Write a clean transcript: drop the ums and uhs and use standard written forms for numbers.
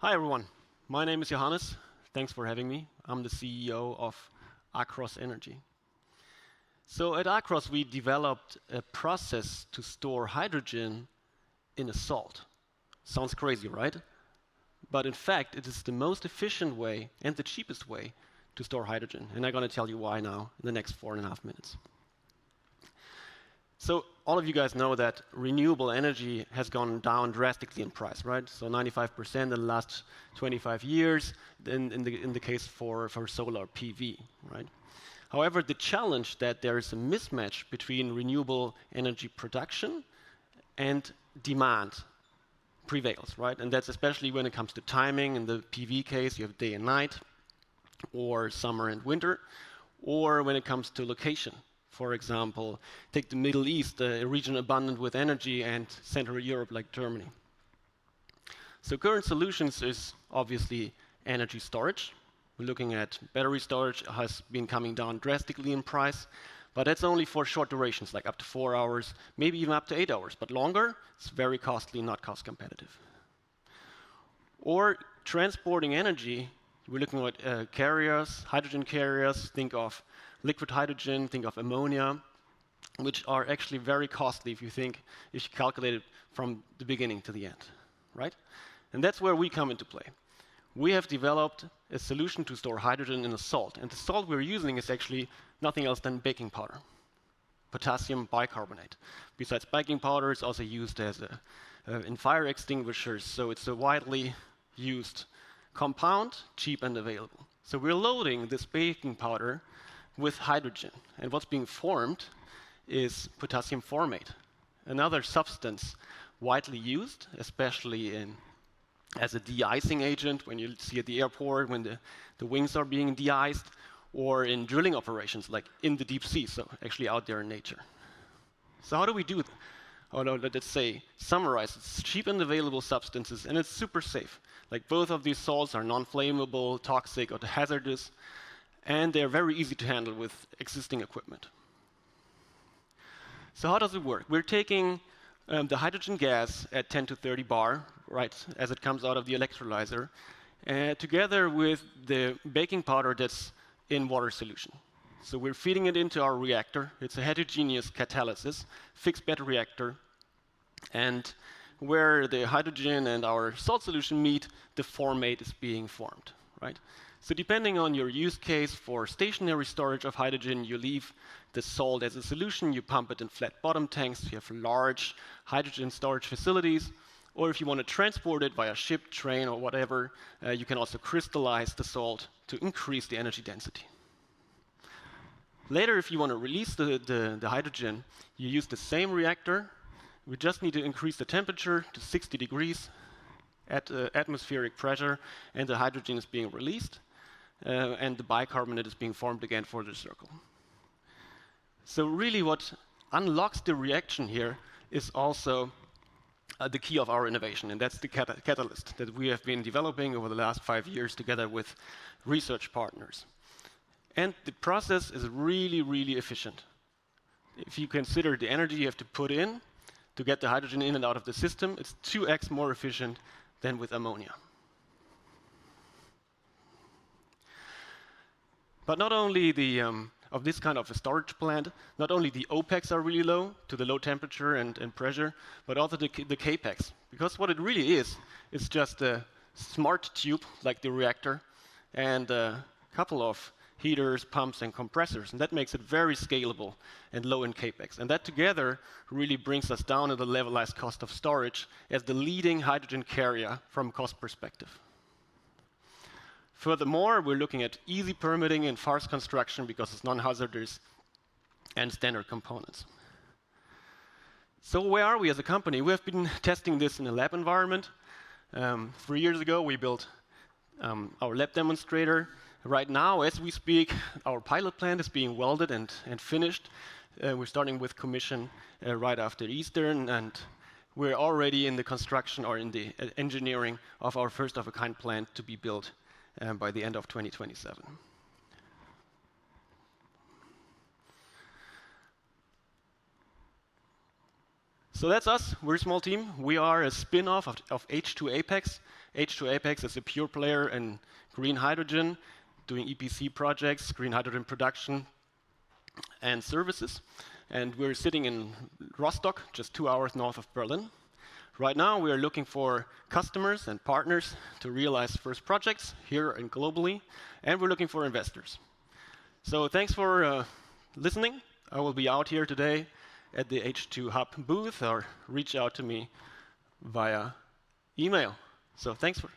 Hi everyone, my name is Johannes. Thanks for having me. I'm the CEO of AKROS Energy. So at AKROS we developed a process to store hydrogen in a salt. Sounds crazy, right? But in fact it is the most efficient way and the cheapest way to store hydrogen. And I'm going to tell you why now in the next 4.5 minutes. So all of you guys know that renewable energy has gone down drastically in price, right? So 95% in the last 25 years in the case for solar PV, right? However, the challenge that there is a mismatch between renewable energy production and demand prevails, right? And that's especially when it comes to timing. In the PV case, you have day and night, or summer and winter, or when it comes to location. For example, take the Middle East, a region abundant with energy, and Central Europe like Germany. So current solutions is obviously energy storage. We're looking at battery storage has been coming down drastically in price, but that's only for short durations, like up to 4 hours, maybe even up to 8 hours. But longer, it's very costly, not cost competitive. Or transporting energy, we're looking at carriers, hydrogen carriers, think of liquid hydrogen, think of ammonia, which are actually very costly if you calculate it from the beginning to the end, right? And that's where we come into play. We have developed a solution to store hydrogen in a salt, and the salt we're using is actually nothing else than baking powder, potassium bicarbonate. Besides baking powder, it's also used as in fire extinguishers, so it's a widely used compound, cheap and available. So we're loading this baking powder with hydrogen, and what's being formed is potassium formate, another substance widely used, especially as a de-icing agent when you see at the airport when the wings are being de-iced, or in drilling operations like in the deep sea, so actually out there in nature. So how do we do that? Oh no, let's say summarize. It's cheap and available substances, and it's super safe. Like both of these salts are non-flammable, toxic, or hazardous, and they're very easy to handle with existing equipment. So how does it work? We're taking the hydrogen gas at 10 to 30 bar, right, as it comes out of the electrolyzer, together with the baking powder that's in water solution. So we're feeding it into our reactor. It's a heterogeneous catalysis, fixed bed reactor, and where the hydrogen and our salt solution meet, the formate is being formed, right? So depending on your use case for stationary storage of hydrogen, you leave the salt as a solution, you pump it in flat bottom tanks, you have large hydrogen storage facilities, or if you want to transport it via ship, train, or whatever, you can also crystallize the salt to increase the energy density. Later, if you want to release the hydrogen, you use the same reactor. We just need to increase the temperature to 60 degrees at atmospheric pressure, and the hydrogen is being released. And the bicarbonate is being formed again for the circle. So really what unlocks the reaction here is also the key of our innovation, and that's the catalyst that we have been developing over the last 5 years together with research partners. And the process is really, really efficient. If you consider the energy you have to put in to get the hydrogen in and out of the system, it's 2x more efficient than with ammonia. But not only of this kind of a storage plant, not only the OPEX are really low to the low temperature and pressure, but also the CAPEX. Because what it really is just a smart tube like the reactor and a couple of heaters, pumps, and compressors. And that makes it very scalable and low in CAPEX. And that together really brings us down to the levelized cost of storage as the leading hydrogen carrier from a cost perspective. Furthermore, we're looking at easy permitting and fast construction because it's non-hazardous and standard components. So where are we as a company? We have been testing this in a lab environment. 3 years ago, we built our lab demonstrator. Right now, as we speak, our pilot plant is being welded and finished. We're starting with commission right after Easter, and we're already in the construction or in the engineering of our first-of-a-kind plant to be built by the end of 2027. So that's us. We're a small team. We are a spin-off of H2 Apex. H2 Apex is a pure player in green hydrogen, doing EPC projects, green hydrogen production, and services. And we're sitting in Rostock, just 2 hours north of Berlin. Right now, we are looking for customers and partners to realize first projects here and globally, and we're looking for investors. So thanks for listening. I will be out here today at the H2 Hub booth, or reach out to me via email. So thanks for